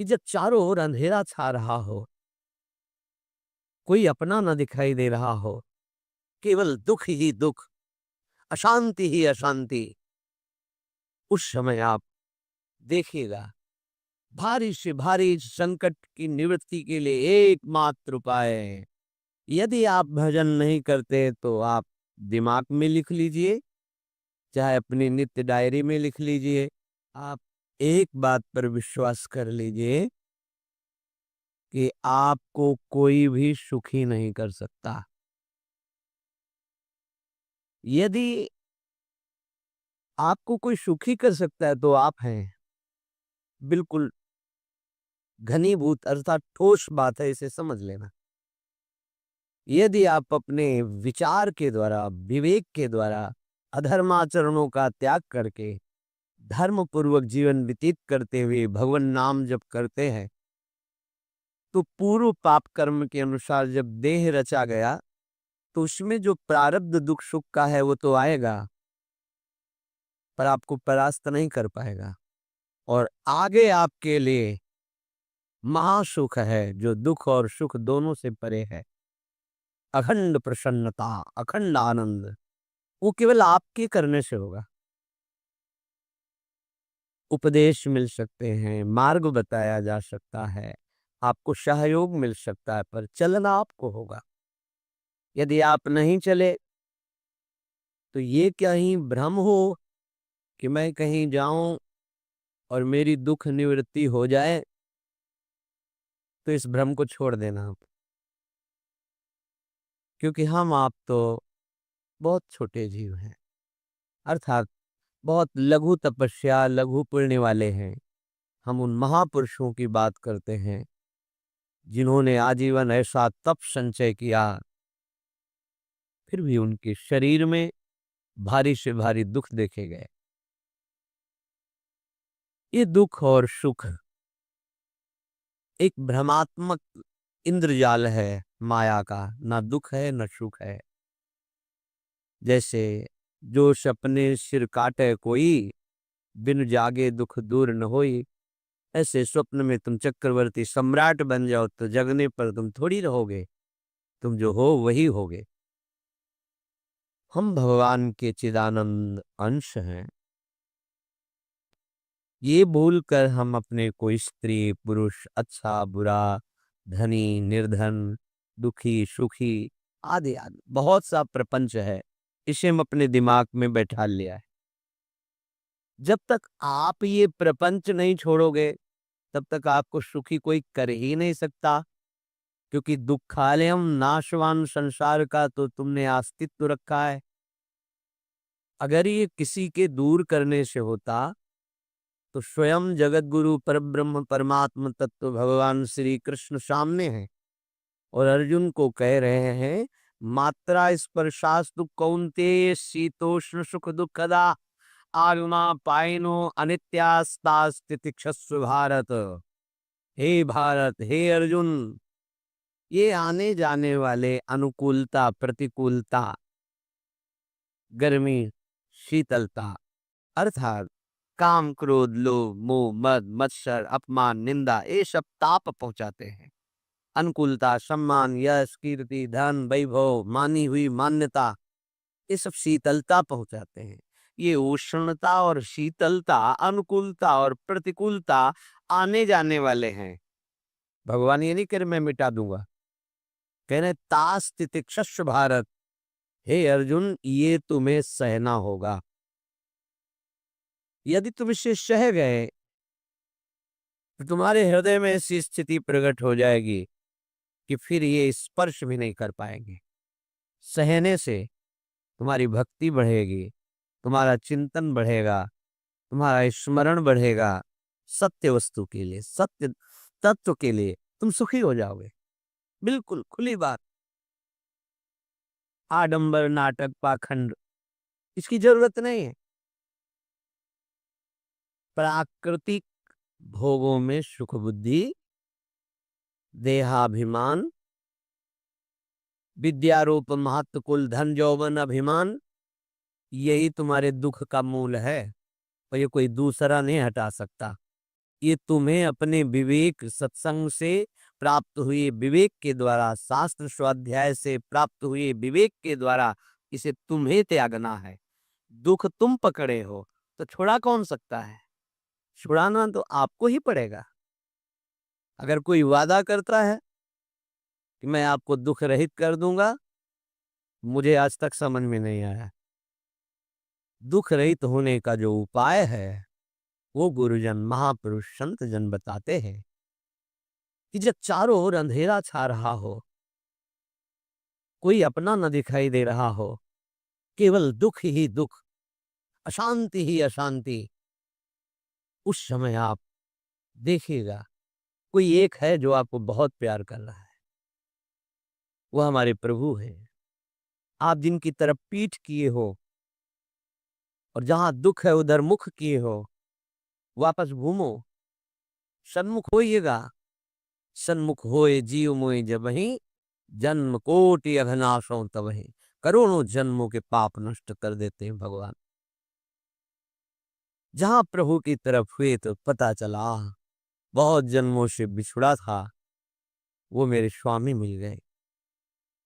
कि जब चारों ओर अंधेरा छा रहा हो, कोई अपना न दिखाई दे रहा हो, केवल दुख ही दुख, अशांति ही अशांति, उस समय आप देखिएगा भारी से भारी संकट की निवृत्ति के लिए एकमात्र उपाय है। यदि आप भजन नहीं करते तो आप दिमाग में लिख लीजिए, चाहे अपनी नित्य डायरी में लिख लीजिए। आप एक बात पर विश्वास कर लीजिए कि आपको कोई भी सुखी नहीं कर सकता। यदि आपको कोई सुखी कर सकता है तो आप हैं। बिल्कुल घनीभूत अर्थात ठोस बात है, इसे समझ लेना। यदि आप अपने विचार के द्वारा, विवेक के द्वारा अधर्माचरणों का त्याग करके धर्म पूर्वक जीवन व्यतीत करते हुए भगवान नाम जप करते हैं, तो पूर्व पाप कर्म के अनुसार जब देह रचा गया तो उसमें जो प्रारब्ध दुख सुख का है वो तो आएगा, पर आपको परास्त नहीं कर पाएगा। और आगे आपके लिए महासुख है जो दुख और सुख दोनों से परे है। अखंड प्रसन्नता, अखंड आनंद, वो केवल आपके करने से होगा। उपदेश मिल सकते हैं, मार्ग बताया जा सकता है, आपको सहयोग मिल सकता है, पर चलना आपको होगा। यदि आप नहीं चले तो ये कहीं भ्रम हो कि मैं कहीं जाऊं और मेरी दुख निवृत्ति हो जाए, तो इस भ्रम को छोड़ देना आप। क्योंकि हम आप तो बहुत छोटे जीव हैं, अर्थात बहुत लघु तपस्या, लघु पुण्य वाले हैं। हम उन महापुरुषों की बात करते हैं जिन्होंने आजीवन ऐसा तप संचय किया, फिर भी उनके शरीर में भारी से भारी दुख देखे गए। ये दुख और सुख एक भ्रमात्मक इंद्रजाल है माया का, ना दुख है न सुख है। जैसे जो सपने सिर काटे कोई, बिन जागे दुख दूर न होई। ऐसे स्वप्न में तुम चक्रवर्ती सम्राट बन जाओ तो जगने पर तुम थोड़ी रहोगे, तुम जो हो वही होगे। हम भगवान के चिदानंद अंश हैं। ये भूलकर हम अपने कोई स्त्री पुरुष, अच्छा बुरा, धनी निर्धन, दुखी सुखी आदि आदि बहुत सा प्रपंच है, इसे हम अपने दिमाग में बैठा लिया है। जब तक आप ये प्रपंच नहीं छोड़ोगे तब तक आपको सुखी कोई कर ही नहीं सकता। क्योंकि दुखालयम नाशवान संसार का तो तुमने अस्तित्व रखा है। अगर ये किसी के दूर करने से होता तो स्वयं जगत गुरु परब्रह्म परमात्म तत्व भगवान श्री कृष्ण सामने हैं और अर्जुन को कह रहे हैं, मात्रा स्पर्शास्तु कौन्तेय शीतोष्ण सुख दुखदा आगमा पाइनो अनित्यास्तास्तितिक्षस्व भारत। हे भारत, हे अर्जुन, ये आने जाने वाले अनुकूलता प्रतिकूलता, गर्मी शीतलता, अर्थात काम क्रोध लोभ मोह मद मत्सर अपमान निंदा, ये सब ताप पहुंचाते हैं। अनुकूलता सम्मान यश कीर्ति धन वैभव मानी हुई मान्यता, ये सब शीतलता पहुंचाते हैं। ये उष्णता और शीतलता, अनुकूलता और प्रतिकूलता आने जाने वाले हैं। भगवान ये नहीं कह रहे मैं मिटा दूंगा, कह रहे तास तितिक्षस्व भारत। हे अर्जुन, ये तुम्हें सहना होगा। यदि तुम इसे सह गए तो तुम्हारे हृदय में ऐसी स्थिति प्रकट हो जाएगी कि फिर ये स्पर्श भी नहीं कर पाएंगे। सहने से तुम्हारी भक्ति बढ़ेगी, तुम्हारा चिंतन बढ़ेगा, तुम्हारा स्मरण बढ़ेगा। सत्य वस्तु के लिए, सत्य तत्व के लिए तुम सुखी हो जाओगे। बिल्कुल खुली बात। आडंबर नाटक पाखंड इसकी जरूरत नहीं है। प्राकृतिक भोगों में सुख बुद्धि, देहाभिमान, विद्यारूप महत्व कुल धन यौवन अभिमान, यही तुम्हारे दुख का मूल है और ये कोई दूसरा नहीं हटा सकता। ये तुम्हें अपने विवेक सत्संग से प्राप्त हुए विवेक के द्वारा, शास्त्र स्वाध्याय से प्राप्त हुए विवेक के द्वारा इसे तुम्हें त्यागना है। दुख तुम पकड़े हो तो छुड़ा कौन सकता है? छुड़ाना तो आपको ही पड़ेगा। अगर कोई वादा करता है कि मैं आपको दुख रहित कर दूंगा, मुझे आज तक समझ में नहीं आया। दुख रहित होने का जो उपाय है वो गुरुजन, महापुरुष, संत जन बताते हैं कि जब चारों ओर अंधेरा छा रहा हो, कोई अपना न दिखाई दे रहा हो, केवल दुख ही दुख, अशांति ही अशांति, उस समय आप देखिएगा कोई एक है जो आपको बहुत प्यार कर रहा है। वो हमारे प्रभु हैं। आप जिनकी तरफ पीठ किए हो और जहां दुख है उधर मुख किए हो, वापस घूमो, सन्मुख होइएगा। सन्मुख होए जीव मोए जबहि, जन्म कोटि अघनाशों तबहि। करोड़ों जन्मों के पाप नष्ट कर देते हैं भगवान। जहां प्रभु की तरफ हुए तो पता चला बहुत जन्मों से बिछुड़ा था, वो मेरे स्वामी मिल गए।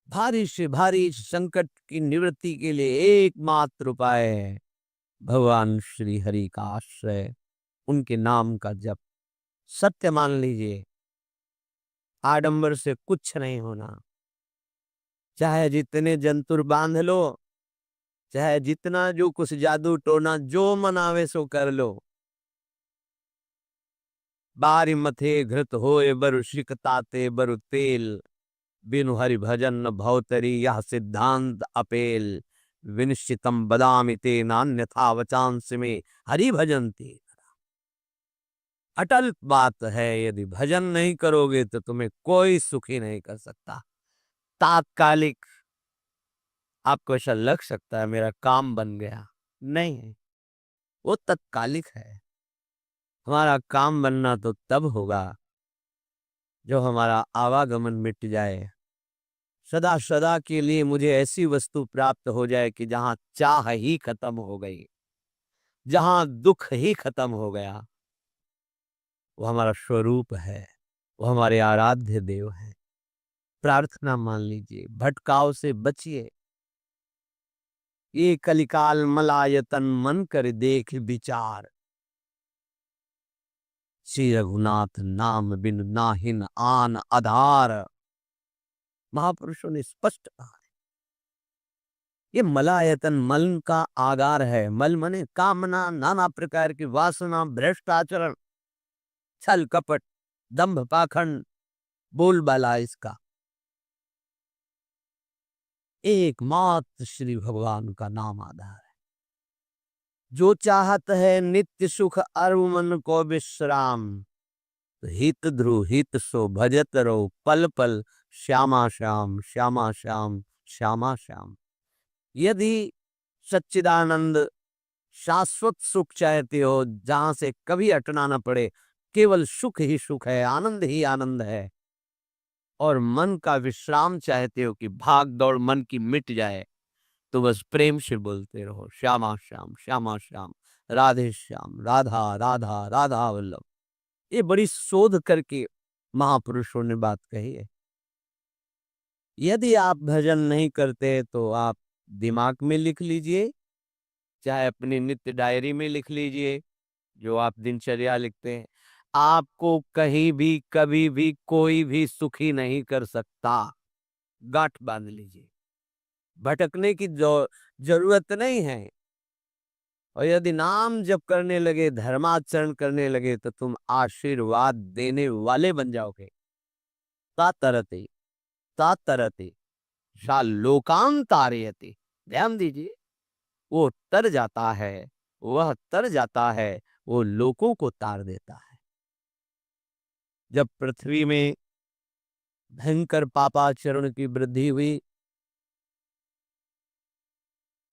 भारी से भारी संकट की निवृत्ति के लिए एकमात्र उपाय है भगवान श्री हरि का आश्रय, उनके नाम का जप। सत्य मान लीजिए, आडंबर से कुछ नहीं होना। चाहे जितने जंतुर बांध लो, चाहे जितना जो कुछ जादू टोना जो मनावे सो कर लो, बारी मथे घृत होए बरु शिकताते बरु तेल, बिनु हरि भजन न भवतरी यह सिद्धांत अपेल। विनिश्चितम बदामि ते नान्यथा वचांस में हरि भजन्ति। अटल बात है, यदि भजन नहीं करोगे तो तुम्हें कोई सुखी नहीं कर सकता। तात्कालिक आपको ऐसा लग सकता है मेरा काम बन गया, नहीं, वो तत्कालिक है। हमारा काम बनना तो तब होगा जो हमारा आवागमन मिट जाए, सदा सदा के लिए मुझे ऐसी वस्तु प्राप्त हो जाए कि जहां चाह ही खत्म हो गई, जहां दुख ही खत्म हो गया। वो हमारा स्वरूप है, वो हमारे आराध्य देव हैं। प्रार्थना मान लीजिए, भटकाव से बचिए। ये कलिकाल मलायतन मन कर देख विचार, श्री रघुनाथ नाम बिन नाहिन आन आधार। महापुरुषों ने स्पष्ट कहा है, ये मलायतन मल का आगार है। मल मने कामना, नाना प्रकार की वासना, भ्रष्ट आचरण, छल कपट, दंभ पाखंड, बोलबाला इसका। एकमात्र श्री भगवान का नाम आधार है। जो चाहत है नित्य सुख अरु मन को विश्राम, तो हित ध्रुव हित सो भजत रहो पल पल, श्यामा श्याम श्यामा श्याम श्यामा श्याम। यदि सच्चिदानंद शाश्वत सुख चाहते हो, जहां से कभी हटना न पड़े, केवल सुख ही सुख है, आनंद ही आनंद है, और मन का विश्राम चाहते हो कि भाग दौड़ मन की मिट जाए, तो बस प्रेम से बोलते रहो श्यामा श्याम श्यामा श्याम, राधे श्याम, राधा राधा राधा वल्लभ। ये बड़ी शोध करके महापुरुषों ने बात कही है। यदि आप भजन नहीं करते तो आप दिमाग में लिख लीजिए, चाहे अपनी नित्य डायरी में लिख लीजिए, जो आप दिनचर्या लिखते हैं। आपको कहीं भी कभी भी कोई भी सुखी नहीं कर सकता। गांठ बांध लीजिए, भटकने की जरूरत नहीं है। और यदि नाम जप करने लगे, धर्माचरण करने लगे, तो तुम आशीर्वाद देने वाले बन जाओगे। तातरते तातरते शा लोकान तारयते। ध्यान दीजिए, वो तर जाता है, वह तर जाता है, वो लोगों को तार देता है। जब पृथ्वी में भयंकर पापाचरण की वृद्धि हुई,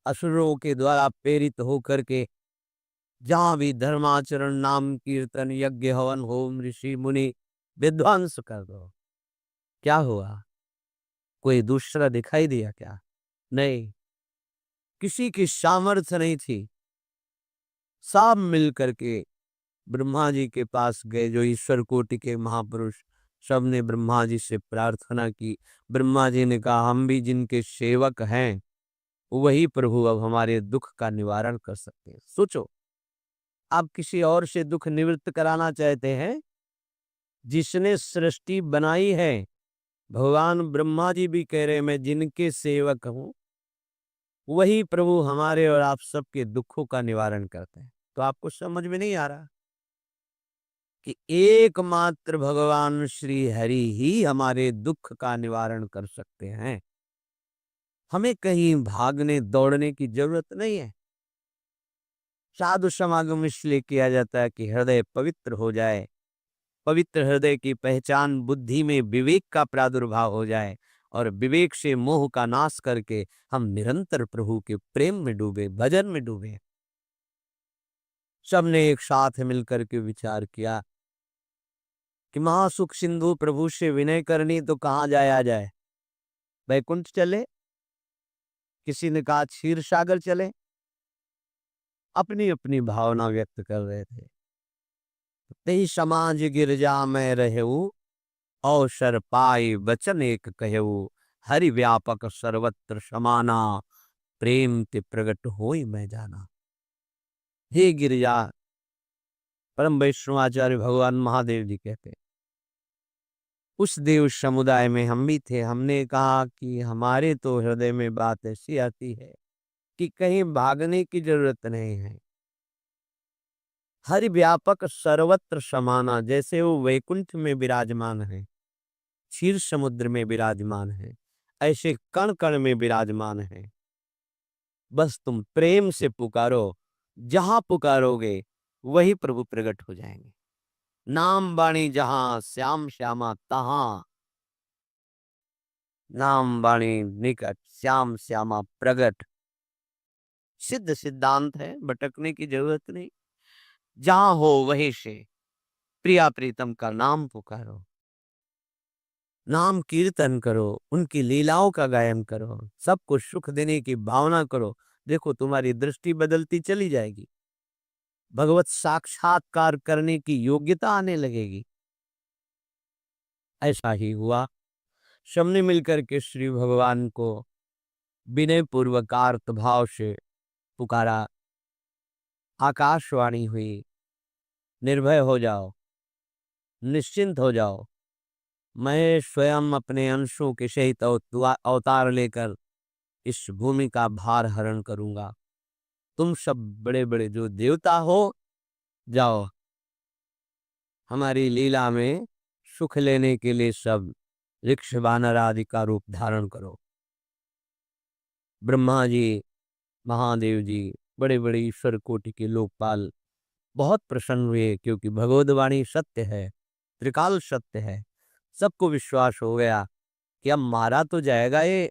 असुरों के द्वारा प्रेरित होकर के जहां भी धर्माचरण, नाम कीर्तन, यज्ञ, हवन, होम, ऋषि मुनि विध्वंस कर दो, क्या हुआ? कोई दूसरा दिखाई दिया क्या? नहीं, किसी की सामर्थ्य नहीं थी। सब मिल करके ब्रह्मा जी के पास गए, जो ईश्वर कोटि के महापुरुष, सबने ब्रह्मा जी से प्रार्थना की। ब्रह्मा जी ने कहा, हम भी जिनके सेवक हैं, वही प्रभु अब हमारे दुख का निवारण कर सकते हैं। सोचो, आप किसी और से दुख निवृत्त कराना चाहते हैं? जिसने सृष्टि बनाई है, भगवान ब्रह्मा जी भी कह रहे हैं, मैं जिनके सेवक हूं, वही प्रभु हमारे और आप सबके दुखों का निवारण करते हैं। तो आपको समझ में नहीं आ रहा कि एकमात्र भगवान श्री हरि ही हमारे दुख का निवारण कर सकते हैं। हमें कहीं भागने दौड़ने की जरूरत नहीं है। साधु समागम इसलिए किया जाता है कि हृदय पवित्र हो जाए। पवित्र हृदय की पहचान बुद्धि में विवेक का प्रादुर्भाव हो जाए, और विवेक से मोह का नाश करके हम निरंतर प्रभु के प्रेम में डूबे, भजन में डूबे। सबने एक साथ मिलकर के विचार किया कि महासुख सिंधु प्रभु से विनय करनी तो कहाँ जाया जाए? वैकुंठ चले, किसी ने कहा क्षीर सागर चले। अपनी अपनी भावना व्यक्त कर रहे थे। तेई समाज गिरजा में रहू, अवसर पाई वचन एक कहू, हरि व्यापक सर्वत्र समाना, प्रेम ते प्रगट होई मैं जाना। हे गिरिजा, परम वैष्णवाचार्य भगवान महादेव जी कहते हैं, उस देव समुदाय में हम भी थे। हमने कहा कि हमारे तो हृदय में बात ऐसी आती है कि कहीं भागने की जरूरत नहीं है। हरि व्यापक सर्वत्र समाना, जैसे वो वैकुंठ में विराजमान है, क्षीर समुद्र में विराजमान है, ऐसे कण कण में विराजमान है। बस तुम प्रेम से पुकारो, जहां पुकारोगे वही प्रभु प्रकट हो जाएंगे। नाम बाणी जहां श्याम श्यामा तहां, नाम बाणी निकट श्याम श्यामा प्रगट। सिद्ध सिद्धांत है, भटकने की जरूरत नहीं। जहां हो वहीं से प्रिया प्रीतम का नाम पुकारो, नाम कीर्तन करो, उनकी लीलाओं का गायन करो, सबको सुख देने की भावना करो। देखो, तुम्हारी दृष्टि बदलती चली जाएगी, भगवत साक्षात्कार करने की योग्यता आने लगेगी। ऐसा ही हुआ। सबने मिलकर के श्री भगवान को विनय पूर्वक आर्त भाव से पुकारा। आकाशवाणी हुई, निर्भय हो जाओ, निश्चिंत हो जाओ, मैं स्वयं अपने अंशों के सहित अवतार लेकर इस भूमि का भार हरण करूंगा। तुम सब बड़े बड़े जो देवता हो, जाओ हमारी लीला में सुख लेने के लिए सब ऋक्ष वानर आदि का रूप धारण करो। ब्रह्मा जी, महादेव जी, बड़े बड़े ईश्वर कोटि के लोकपाल बहुत प्रसन्न हुए, क्योंकि भगवदवाणी सत्य है, त्रिकाल सत्य है। सबको विश्वास हो गया कि अब मारा तो जाएगा ये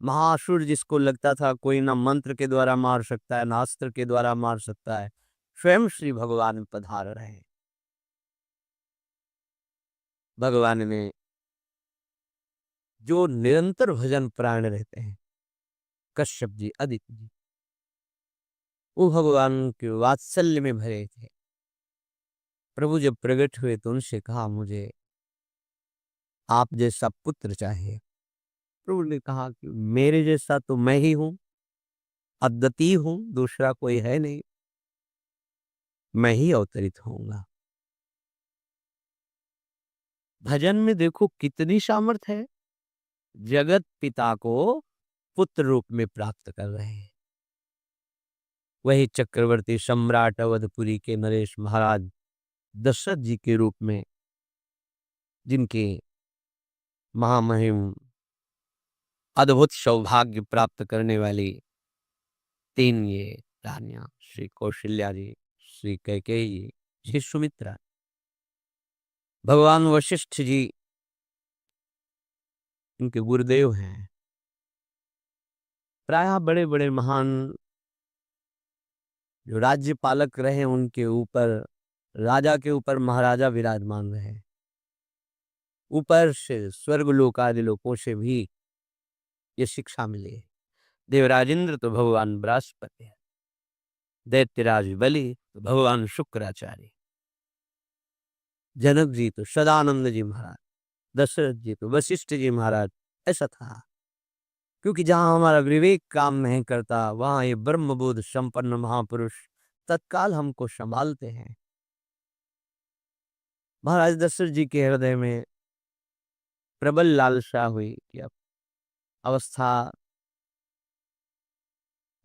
महासुर, जिसको लगता था कोई ना मंत्र के द्वारा मार सकता है, ना अस्त्र के द्वारा मार सकता है। स्वयं श्री भगवान पधार रहे हैं। भगवान ने जो निरंतर भजन प्राण रहते हैं, कश्यप जी, अदिति जी, वो भगवान के वात्सल्य में भरे थे। प्रभु जब प्रकट हुए तो उनसे कहा, मुझे आप जैसा पुत्र चाहिए। प्रभु ने कहा कि मेरे जैसा तो मैं ही हूं, अद्वितीय हूं, दूसरा कोई है नहीं, मैं ही अवतरित होऊंगा। भजन में देखो कितनी सामर्थ है। जगत पिता को पुत्र रूप में प्राप्त कर रहे हैं। वही चक्रवर्ती सम्राट अवधपुरी के नरेश महाराज दशरथ जी के रूप में, जिनके महामहिम अद्भुत सौभाग्य प्राप्त करने वाली तीन ये रानियां, श्री कौशल्या जी, श्री कैकेयी जी, श्री सुमित्रा, भगवान वशिष्ठ जी इनके गुरुदेव हैं। प्रायः बड़े बड़े महान जो राज्य पालक रहे, उनके ऊपर, राजा के ऊपर महाराजा विराजमान रहे। ऊपर से स्वर्गलोक आदि लोकों से भी ये शिक्षा मिली है। देवराजेंद्र तो भगवान बृहस्पति है, दैत्यराज बलि तो भगवान शुक्राचार्य। जनक जी तो सदानंद जी महाराज, दशरथ जी तो वशिष्ठ जी महाराज, ऐसा था। क्योंकि जहां हमारा विवेक काम नहीं करता वहां ये ब्रह्मबोध संपन्न महापुरुष तत्काल हमको संभालते हैं। महाराज दशरथ जी के हृदय में प्रबल लालसा हुई कि अब अवस्था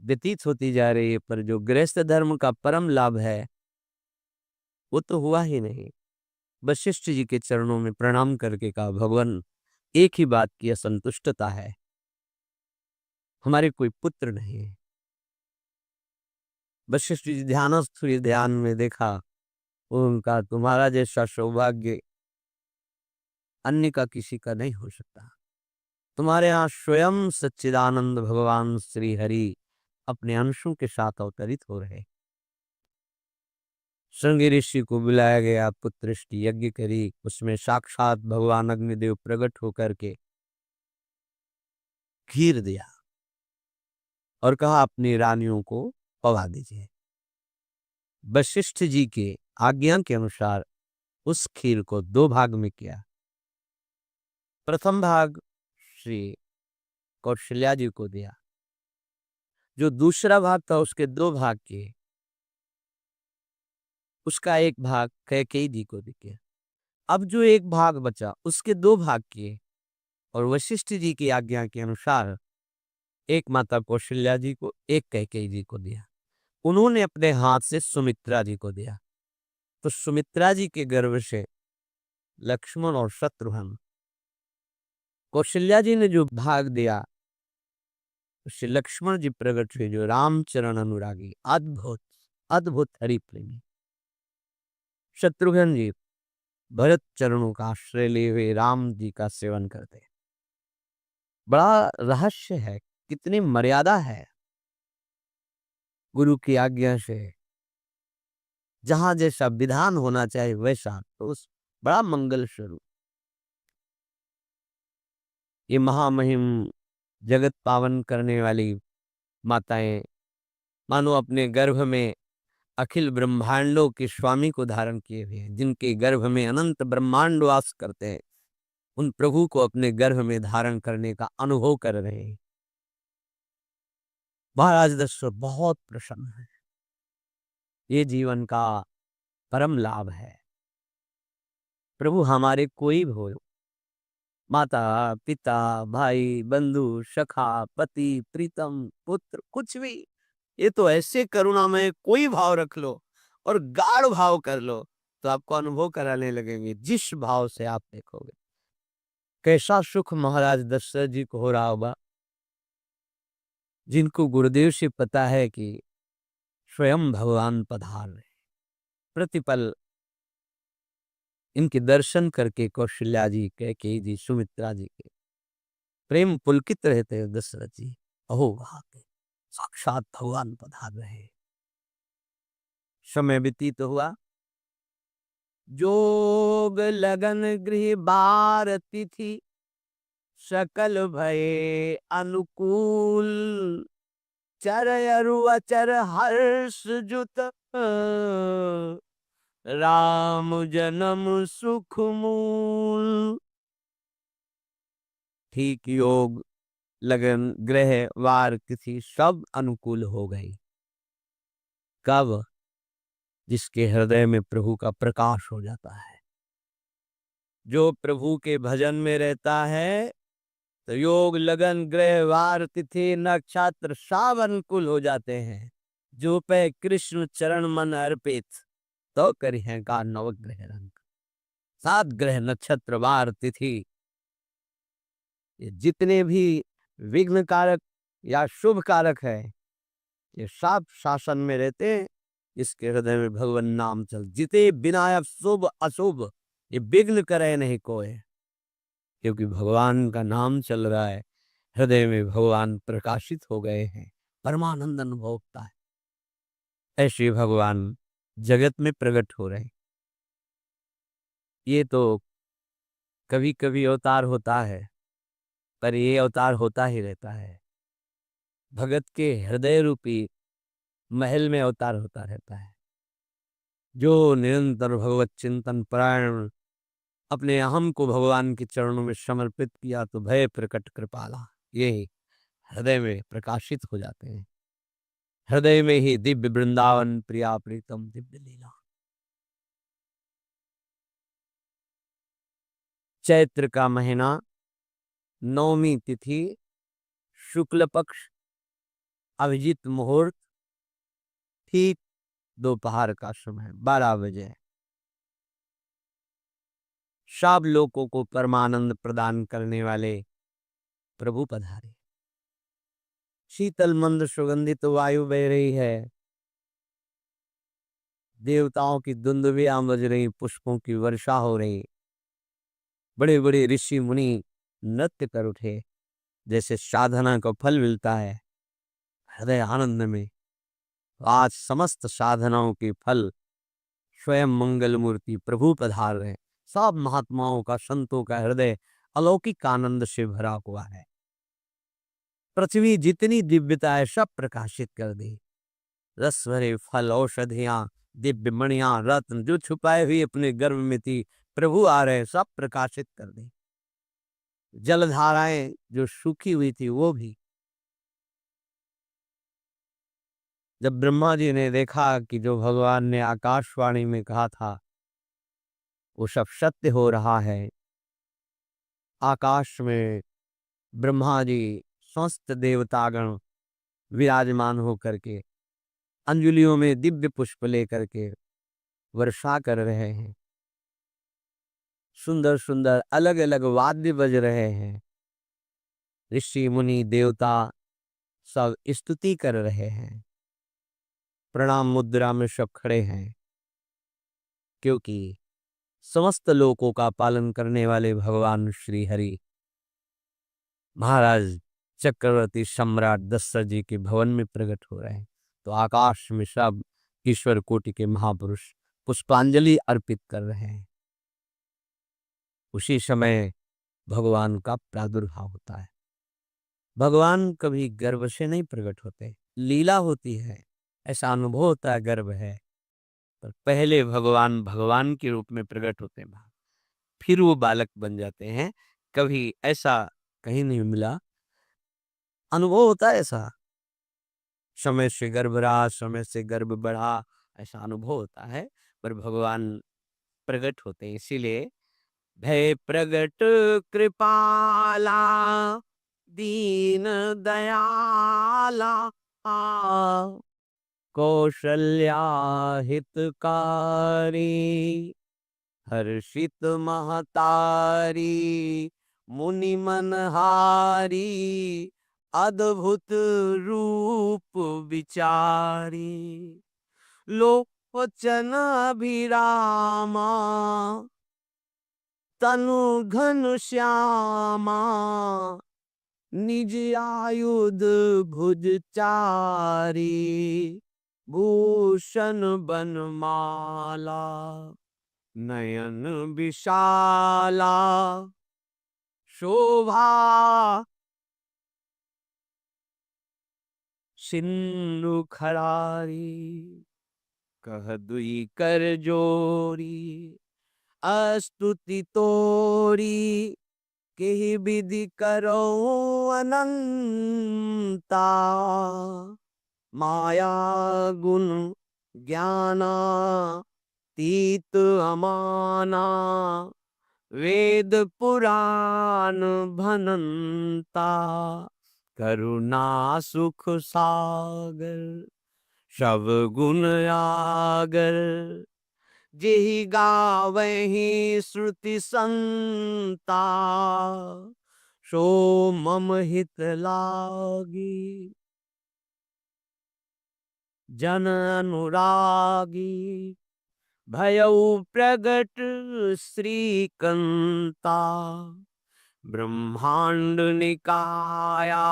व्यतीत होती जा रही है, पर जो गृहस्थ धर्म का परम लाभ है वो तो हुआ ही नहीं। वशिष्ठ जी के चरणों में प्रणाम करके कहा, भगवान एक ही बात की असंतुष्टता है, हमारे कोई पुत्र नहीं है। वशिष्ठ जी ध्यानस्थ हुए, ध्यान में देखा उनका, तुम्हारा जैसा सौभाग्य अन्य का किसी का नहीं हो सकता। तुम्हारे यहाँ स्वयं सच्चिदानंद भगवान श्री हरि अपने अंशों के साथ अवतरित हो रहे। श्रृंगी ऋषि को बुलाया गया, पुत्रष्टि यज्ञ करी, उसमें साक्षात भगवान अग्निदेव प्रकट होकर के खीर दिया और कहा अपनी रानियों को पवा दीजिए। वशिष्ठ जी के आज्ञा के अनुसार उस खीर को दो भाग में किया। प्रथम भाग श्री कौशल्या जी को दिया, जो दूसरा भाग था उसके दो भाग किए, उसका एक भाग कैकेयी जी को दिया। अब जो एक भाग बचा उसके दो भाग किए और वशिष्ठ जी की आज्ञा के अनुसार एक माता कौशल्या जी को, एक कैकेयी जी को दिया। उन्होंने अपने हाथ से सुमित्रा जी को दिया, तो सुमित्रा जी के गर्भ से लक्ष्मण और शत्रुघ्न। कौशल्या जी ने जो भाग दिया उससे लक्ष्मण जी प्रकट हुए, जो रामचरण अनुरागी, अद्भुत अद्भुत हरि प्रेमी। शत्रुघ्न जी भरत चरणों का आश्रय लिए हुए राम जी का सेवन करते। बड़ा रहस्य है, कितनी मर्यादा है। गुरु की आज्ञा से जहां जैसा विधान होना चाहिए वैसा, तो उस बड़ा मंगल स्वरूप। ये महामहिम जगत पावन करने वाली माताएं मानो अपने गर्भ में अखिल ब्रह्मांडों के स्वामी को धारण किए हुए हैं, जिनके गर्भ में अनंत ब्रह्मांड वास करते हैं, उन प्रभु को अपने गर्भ में धारण करने का अनुभव कर रहे हैं। महाराज दशरथ बहुत प्रसन्न है। ये जीवन का परम लाभ है। प्रभु हमारे कोई भी हो, माता पिता भाई बंधु सखा पति प्रीतम पुत्र, कुछ भी, ये तो ऐसे करुणा में कोई भाव रख लो और गाढ़ भाव कर लो तो आपको अनुभव कराने लगेंगे। जिस भाव से आप देखोगे कैसा सुख महाराज दशरथ जी को हो रहा होगा, जिनको गुरुदेव से पता है कि स्वयं भगवान पधार रहे। प्रतिपल इनके दर्शन करके कौशल्या जी, कैकेयी जी, सुमित्रा जी के प्रेम पुलकित रहते हैं। दशरथ जी, अहो वहां के साक्षात भगवान पधार रहे। समय व्यतीत हुआ, जोग लगन गृह बार तिथि, सकल भये अनुकूल, चर अरु अचर हर्ष जुत, राम जन्म सुख मूल। ठीक योग लगन ग्रह वार तिथि सब अनुकूल हो गई। कब? जिसके हृदय में प्रभु का प्रकाश हो जाता है। जो प्रभु के भजन में रहता है तो योग लगन ग्रह वार तिथि नक्षत्र सब अनुकूल हो जाते हैं। जो पे कृष्ण चरण मन अर्पित, तो करी है का नवग्रह रंग। 7 ग्रह नक्षत्र वार तिथि, ये जितने भी विघ्न कारक या शुभ कारक है, ये सब शासन में रहते हैं। इसके हृदय में भगवान नाम चल, जिते बिना शुभ अशुभ ये विघ्न करे नहीं कोई, क्योंकि भगवान का नाम चल रहा है। हृदय में भगवान प्रकाशित हो गए हैं, परमानंद अनुभव होता है। ऐसे भगवान जगत में प्रकट हो रहे। ये तो कभी कभी अवतार होता है, पर ये अवतार होता ही रहता है। भगत के हृदय रूपी महल में अवतार होता रहता है। जो निरंतर भगवत चिंतन परायण अपने अहम को भगवान के चरणों में समर्पित किया तो भय प्रकट कृपाला ये हृदय में प्रकाशित हो जाते हैं। हृदय में ही दिव्य वृंदावन प्रिया प्रीतम दिव्य लीला। चैत्र का महीना, नवमी तिथि, शुक्ल पक्ष, अभिजीत मुहूर्त, ठीक दोपहर का समय 12 बजे। सब लोगों को परमानंद प्रदान करने वाले प्रभु पधारे। शीतल मंद सुगंधित वायु बह रही है, देवताओं की दुंदुभियां बज रही, पुष्पों की वर्षा हो रही, बड़े बड़े ऋषि मुनि नृत्य कर उठे। जैसे साधना का फल मिलता है हृदय आनंद में, आज समस्त साधनाओं के फल स्वयं मंगल मूर्ति प्रभु पधार रहे। सब महात्माओं का, संतों का हृदय अलौकिक आनंद से भरा हुआ है। पृथ्वी जितनी दिव्यता है सब प्रकाशित कर दी। रस भरे फल, औषधियां, दिव्य मणियां, रत्न जो छुपाए हुए अपने गर्भ में थी, प्रभु आ रहे, सब प्रकाशित कर दी। जलधाराएं जो सूखी हुई थी वो भी। जब ब्रह्मा जी ने देखा कि जो भगवान ने आकाशवाणी में कहा था वो सब सत्य हो रहा है, आकाश में ब्रह्मा जी समस्त देवतागण विराजमान होकर के अंजलियों में दिव्य पुष्प लेकर के वर्षा कर रहे हैं। सुंदर सुंदर अलग अलग वाद्य बज रहे हैं। ऋषि मुनि देवता सब स्तुति कर रहे हैं। प्रणाम मुद्रा में सब खड़े हैं, क्योंकि समस्त लोकों का पालन करने वाले भगवान श्री हरि महाराज चक्रवर्ती सम्राट दशरथ जी के भवन में प्रकट हो रहे हैं। तो आकाश में सब ईश्वर कोटि के महापुरुष पुष्पांजलि अर्पित कर रहे हैं। उसी समय भगवान का प्रादुर्भाव होता है। भगवान कभी गर्भ से नहीं प्रकट होते, लीला होती है, ऐसा अनुभव होता है गर्भ है, पर पहले भगवान भगवान के रूप में प्रकट होते हैं, फिर वो बालक बन जाते हैं। कभी ऐसा कहीं नहीं मिला, अनुभव होता है ऐसा। समय से गर्भ रहा, समय से गर्भ बढ़ा, ऐसा अनुभव होता है, पर भगवान प्रकट होते हैं। इसीलिए भय प्रगट कृपाला दीन दयाला कौशल्या हितकारी हर्षित महतारी मुनि मनहारी अद्भुत रूप विचारी लोचन अभिरामा तनु घन श्यामा निज आयुध भुज चारी भूषण बनमाला नयन विशाला शोभा सिंधु खरारी कह दुई कर जोरी अस्तुति तोरी केहि विधि करो अनंता माया गुण ज्ञाना तीत अमाना वेद पुराण भनंता करुणा सुख सागर सब गुण आगर जेहि गावहि श्रुति संता सो मम हित लागी जन अनुरागी भयउ प्रगट श्रीकंता ब्रह्मांड निकाया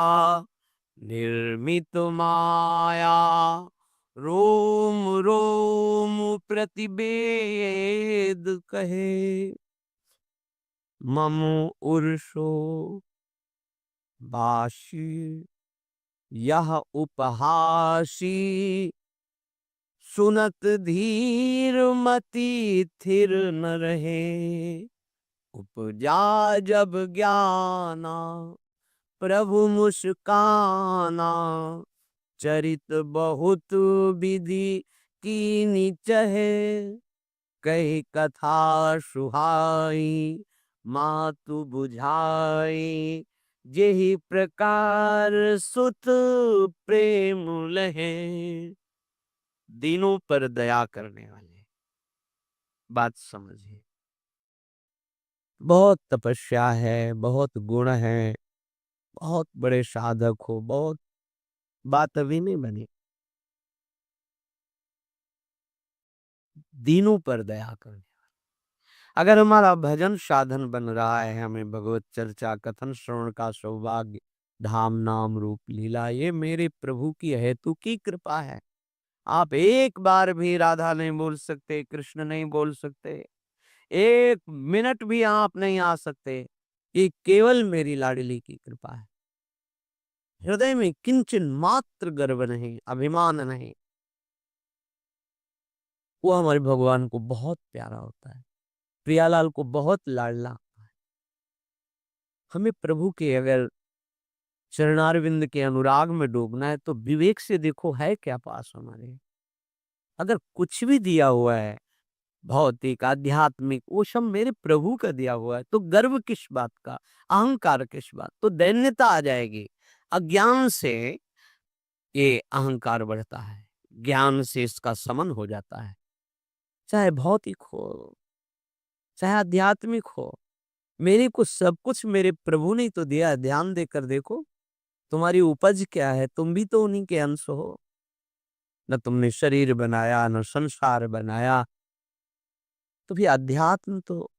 निर्मित माया रोम रोम प्रतिवेद कहे मम उर्षो बाशी यह उपहासी सुनत धीर मति थिर न रहे, उपजा जब ज्ञाना प्रभु मुस्काना, चरित बहुत विधि कीनी चहे, कही कथा सुहाई मातु बुझाई, जेहि प्रकार सुत प्रेम लहे। दीनों पर दया करने वाले, बात समझिए। बहुत तपस्या है, बहुत गुण है, बहुत बड़े साधक हो, बहुत बात अभी नहीं बनी। दीनों पर दया करने, अगर हमारा भजन साधन बन रहा है, हमें भगवत चर्चा कथन श्रवण का सौभाग्य, धाम नाम रूप लीला, ये मेरे प्रभु की हेतु की कृपा है। आप एक बार भी राधा नहीं बोल सकते, कृष्ण नहीं बोल सकते, एक मिनट भी आप नहीं आ सकते, ये केवल मेरी लाडली की कृपा है। हृदय में किंचन मात्र गर्व नहीं, अभिमान नहीं, वो हमारे भगवान को बहुत प्यारा होता है, प्रियालाल को बहुत लाडला। हमें प्रभु के अगर चरणारविंद के अनुराग में डूबना है तो विवेक से देखो है क्या पास हमारे। अगर कुछ भी दिया हुआ है भौतिक आध्यात्मिक, वो सब मेरे प्रभु का दिया हुआ है, तो गर्व किस बात का, अहंकार किस बात, तो दैन्यता आ जाएगी। अज्ञान से ये अहंकार बढ़ता है, ज्ञान से इसका समन हो जाता है। चाहे भौतिक हो चाहे आध्यात्मिक हो, मेरे को सब कुछ मेरे प्रभु ने तो दिया। ध्यान देकर देखो, तुम्हारी उपज क्या है, तुम भी तो उन्हीं के अंश हो। न तुमने शरीर बनाया, न संसार बनाया, तो भी अध्यात्म तो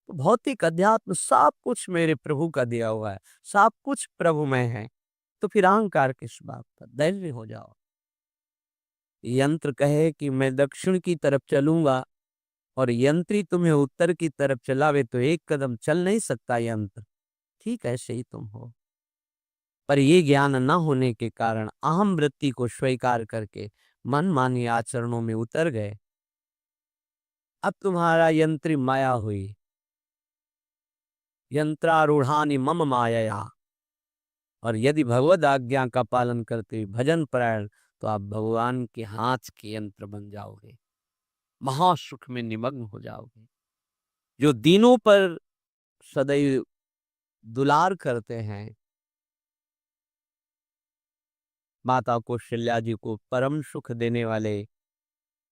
भौतिक अध्यात्म सब कुछ मेरे प्रभु का दिया हुआ है, सब कुछ प्रभु में है, तो फिर अहंकार किस बात का, धैर्य हो जाओ। यंत्र कहे कि मैं दक्षिण की तरफ चलूंगा और यंत्री तुम्हें उत्तर की तरफ चलावे, तो एक कदम चल नहीं सकता यंत्र। ठीक ऐसे ही तुम हो, पर ये ज्ञान न होने के कारण अहम वृत्ति को स्वीकार करके मन मानी आचरणों में उतर गए। अब तुम्हारा यंत्री माया हुई, यंत्रारूढ़ानि मम मायया। और यदि भगवद आज्ञा का पालन करते हुए भजन परायण, तो आप भगवान के हाथ के यंत्र बन जाओगे, महासुख में निमग्न हो जाओगे। जो दीनों पर सदैव दुलार करते हैं, माता कौशल्या जी को परम सुख देने वाले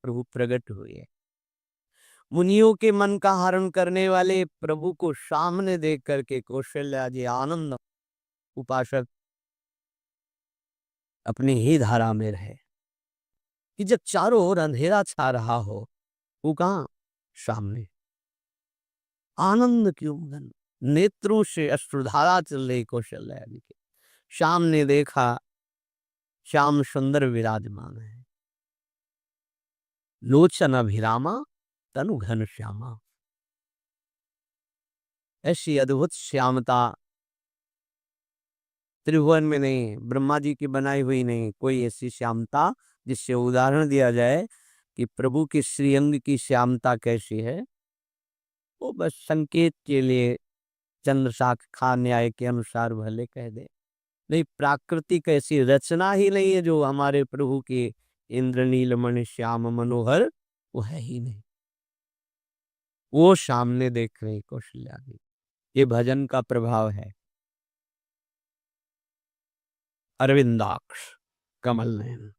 प्रभु प्रकट हुए। मुनियों के मन का हरण करने वाले प्रभु को सामने देख करके कौशल्या जी आनंद उपासक अपनी ही धारा में रहे, कि जब चारों ओर अंधेरा छा रहा हो, वो कहां सामने आनंद की उमंग, नेत्रों से अश्रुधारा चल रही कौशल्या जी के सामने देखा, श्याम सुंदर विराजमान है, लोचन अभिरामा तनु घन श्यामा। ऐसी अद्भुत श्यामता त्रिभुवन में नहीं, ब्रह्मा जी की बनाई हुई नहीं, कोई ऐसी श्यामता जिससे उदाहरण दिया जाए कि प्रभु की श्रीअंग की श्यामता कैसी है, वो बस संकेत के लिए चंद्र शाखा न्याय के अनुसार भले कह दे, नहीं प्राकृतिक ऐसी रचना ही नहीं है जो हमारे प्रभु की इंद्रनील मणि श्याम मनोहर, वो है ही नहीं। वो सामने देख रहे कौशल्या जी, ये भजन का प्रभाव है। अरविंदाक्ष कमल नयन,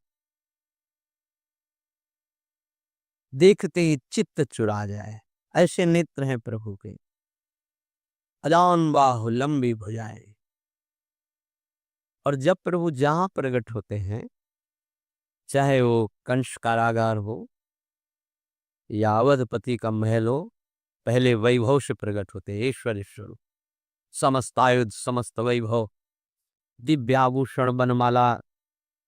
देखते ही चित्त चुरा जाए, ऐसे नेत्र हैं प्रभु के। अजान बाहु लंबी भुजाएं, और जब प्रभु जहां प्रकट होते हैं, चाहे वो कंस कारागार हो या अवधपति का महल हो, पहले वैभव से प्रकट होते हैं। ईश्वर ईश्वर समस्त आयुध समस्त वैभव, दिव्याभूषण बनमाला,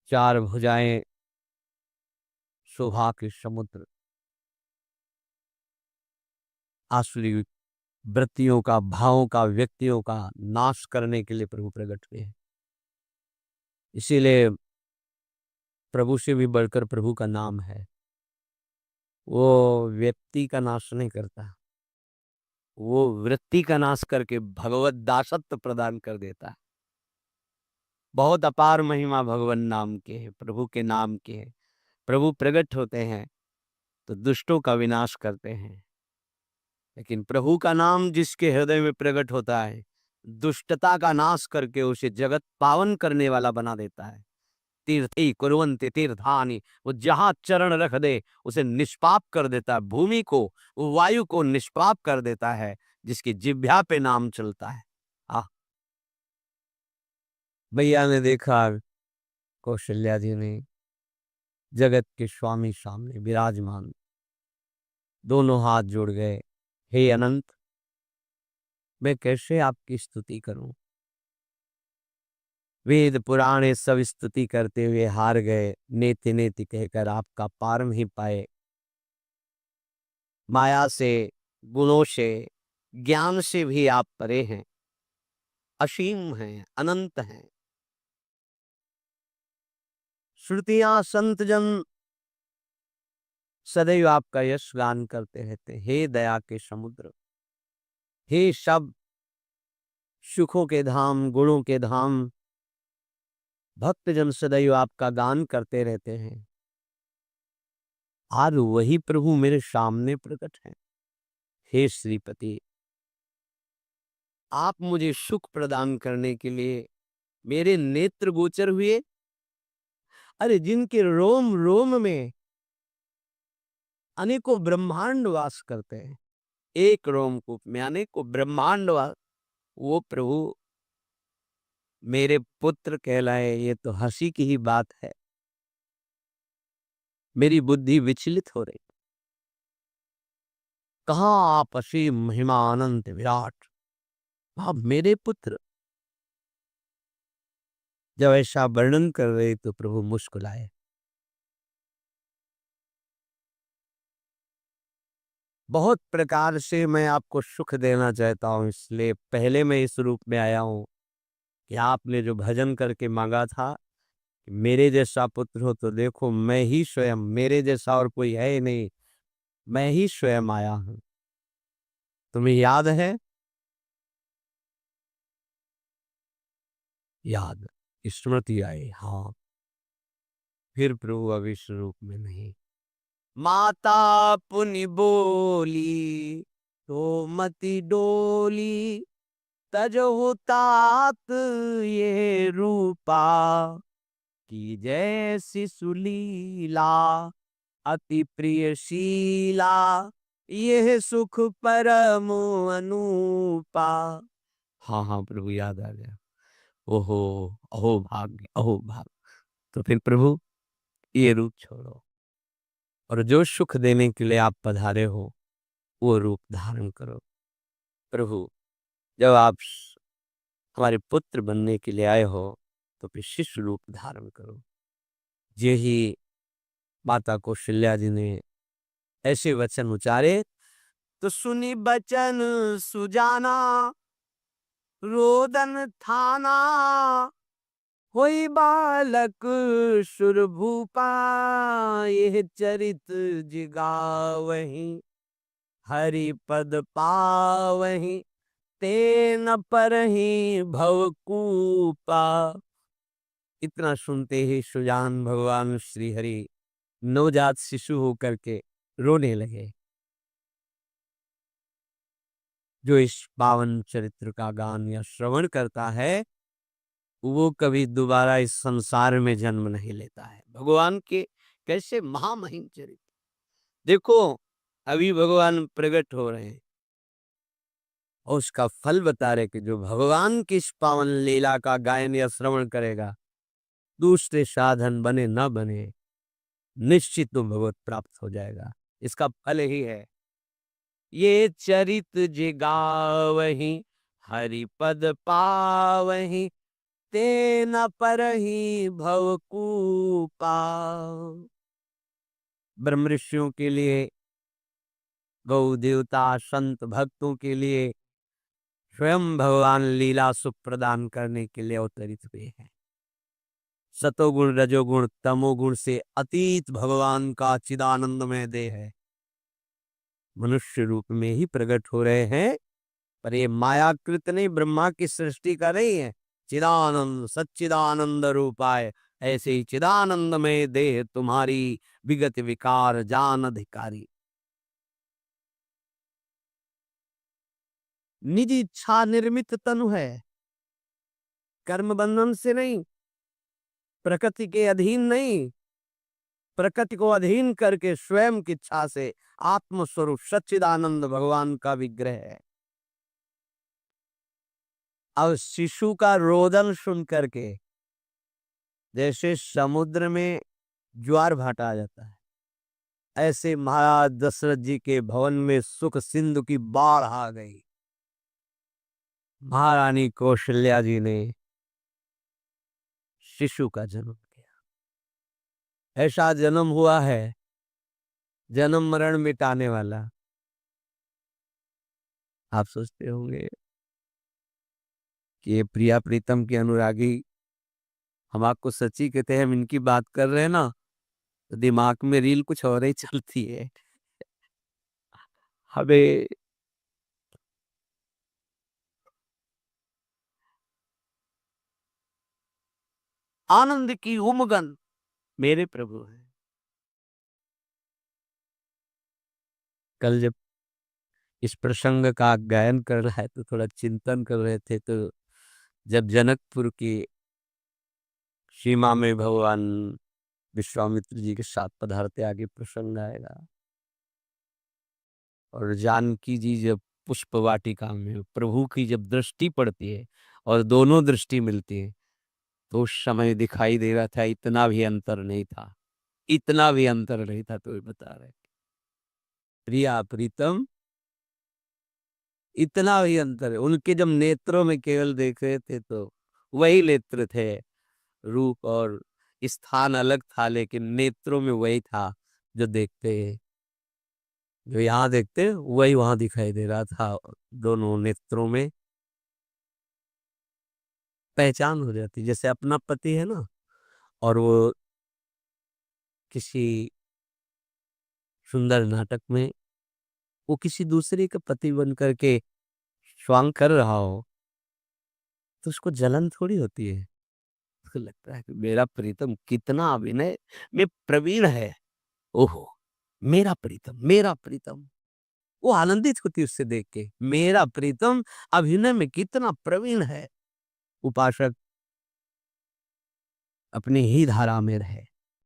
चार भुजाएं, शोभा के समुद्र, आसुरी वृत्तियों का, भावों का, व्यक्तियों का नाश करने के लिए प्रभु प्रकट हुए हैं। इसीलिए प्रभु से भी बढ़कर प्रभु का नाम है। वो व्यक्ति का नाश नहीं करता, वो वृत्ति का नाश करके भगवत दासत्व प्रदान कर देता है। बहुत अपार महिमा भगवान नाम के है, प्रभु के नाम के है। प्रभु प्रकट होते हैं तो दुष्टों का विनाश करते हैं, लेकिन प्रभु का नाम जिसके हृदय में प्रकट होता है, दुष्टता का नाश करके उसे जगत पावन करने वाला बना देता है। तीर्थी कुर्वन्ति तीर्थानि, वो जहां चरण रख दे उसे निष्पाप कर देता है। भूमि को, वायु को निष्पाप कर देता है, जिसकी जिह्वा पे नाम चलता है। आ भैया ने देखा कौशल्या जी ने जगत के स्वामी सामने विराजमान, दोनों हाथ जोड़ गए, हे अनंत, मैं कैसे आपकी स्तुति करूं। वेद पुराणे सब स्तुति करते हुए हार गए, नेति नेति कहकर आपका पार नहीं पाए। माया से, गुणों से, ज्ञान से भी आप परे हैं, असीम हैं, अनंत हैं। श्रुतियां संत जन सदैव आपका यश गान करते रहते हैं। हे दया के समुद्र, हे सब सुखों के धाम, गुणों के धाम, भक्तजन सदैव आपका गान करते रहते हैं। आज वही प्रभु मेरे सामने प्रकट हैं। हे श्रीपति, आप मुझे सुख प्रदान करने के लिए मेरे नेत्र गोचर हुए। अरे जिनके रोम रोम में अनेकों ब्रह्मांड वास करते हैं, एक रोमकूप में अनेकों ब्रह्मांड वास, वो प्रभु मेरे पुत्र कहलाए, ये तो हंसी की ही बात है। मेरी बुद्धि विचलित हो रही। कहाँ आप असीम महिमा अनंत विराट, आप मेरे पुत्र। जब ऐसा वर्णन कर रहे तो प्रभु मुस्कुराए। बहुत प्रकार से मैं आपको सुख देना चाहता हूं, इसलिए पहले मैं इस रूप में आया हूं कि आपने जो भजन करके मांगा था कि मेरे जैसा पुत्र हो, तो देखो मैं ही स्वयं, मेरे जैसा और कोई है ही नहीं, मैं ही स्वयं आया हूं। तुम्हें याद है? याद, स्मृति आई। हाँ, फिर प्रभु अब इस रूप में नहीं। माता पुनि बोली तो मति डोली, तजहु तात ये रूपा, की जैसी सुलीला अति प्रियशीला, यह सुख परम अनूपा। हाँ हाँ प्रभु, याद आ गया। ओहो, अहो भाग्य, अहो भाग्य। तो फिर प्रभु ये रूप छोड़ो, और जो सुख देने के लिए आप पधारे हो वो रूप धारण करो। प्रभु, जब आप हमारे पुत्र बनने के लिए आए हो तो फिर शिष्य रूप धारण करो। यही माता कौशल्या जी ने ऐसे वचन उचारे तो सुनी बचन सुजाना, रोदन थाना, होई बालक सुरभूपा, यह चरित जिगावहीं, हरि पद पावहीं, तेन परहीं भवकूपा। इतना सुनते ही सुजान भगवान श्री हरि नवजात शिशु होकर के रोने लगे। जो इस पावन चरित्र का गान या श्रवण करता है वो कभी दोबारा इस संसार में जन्म नहीं लेता है। भगवान के कैसे महामहिम चरित्र देखो, अभी भगवान प्रकट हो रहे हैं और उसका फल बता रहे कि जो भगवान की इस पावन लीला का गायन या श्रवण करेगा, दूसरे साधन बने न बने, निश्चित तो भगवत प्राप्त हो जाएगा। इसका फल ही है ये चरित जिगावहीं, हरि पद पावहीं, तेन परहीं भवकूपा। ब्रह्म ऋषियों के लिए, गौ देवता, संत भक्तों के लिए स्वयं भगवान लीला सुख प्रदान करने के लिए अवतरित हुए हैं। सतोगुण रजोगुण तमोगुण से अतीत भगवान का चिदानंदमय देह है, मनुष्य रूप में ही प्रकट हो रहे हैं। पर ये मायाकृत नहीं, ब्रह्मा की सृष्टि का नहीं है। चिदानंद सच्चिदानंद रूपाय, ऐसे ही चिदानंदमय देह तुम्हारी विगत विकार जान अधिकारी। निज इच्छा निर्मित तनु है, कर्म बंधन से नहीं, प्रकृति के अधीन नहीं, प्रकृति को अधीन करके स्वयं की इच्छा से आत्मस्वरूप सच्चिदानंद भगवान का विग्रह है। अब शिशु का रोदन सुन करके जैसे समुद्र में ज्वार भाटा आ जाता है, ऐसे महाराज दशरथ जी के भवन में सुख सिंधु की बाढ़ आ गई। महारानी कौशल्या जी ने शिशु का जन्म किया। ऐसा जन्म हुआ है जन्म मरण मिटाने वाला। आप सोचते होंगे कि ये प्रिया प्रीतम के अनुरागी हम आपको सच्ची कहते हैं, हम इनकी बात कर रहे हैं ना, तो दिमाग में रील कुछ और ही चलती है। हमें आनंद की उमगन मेरे प्रभु है। कल जब इस प्रसंग का गायन कर रहा है तो थोड़ा चिंतन कर रहे थे, तो जब जनकपुर की सीमा में भगवान विश्वामित्र जी के साथ पधारते, आगे प्रसंग आएगा, और जानकी जी जब पुष्प वाटिका में प्रभु की जब दृष्टि पड़ती है और दोनों दृष्टि मिलती है, तो उस समय दिखाई दे रहा था इतना भी अंतर नहीं था, इतना भी अंतर नहीं था। तो ये बता रहे प्रिया प्रीतम इतना भी अंतर है। उनके जब नेत्रों में केवल देख रहे थे तो वही नेत्र थे, रूप और स्थान अलग था, लेकिन नेत्रों में वही था जो देखते हैं, जो यहाँ देखते वही वहां दिखाई दे रहा था। दोनों नेत्रों में पहचान हो जाती, जैसे अपना पति है ना, और वो किसी सुंदर नाटक में वो किसी दूसरे का पति बन करके स्वांग कर रहा हो, तो उसको जलन थोड़ी होती है। उसको लगता है कि मेरा प्रीतम कितना अभिनय में प्रवीण है, ओहो मेरा प्रीतम, मेरा प्रीतम। वो आनंदित होती है उससे देख के, मेरा प्रीतम अभिनय में कितना प्रवीण है। उपासक अपनी ही धारा में रहे।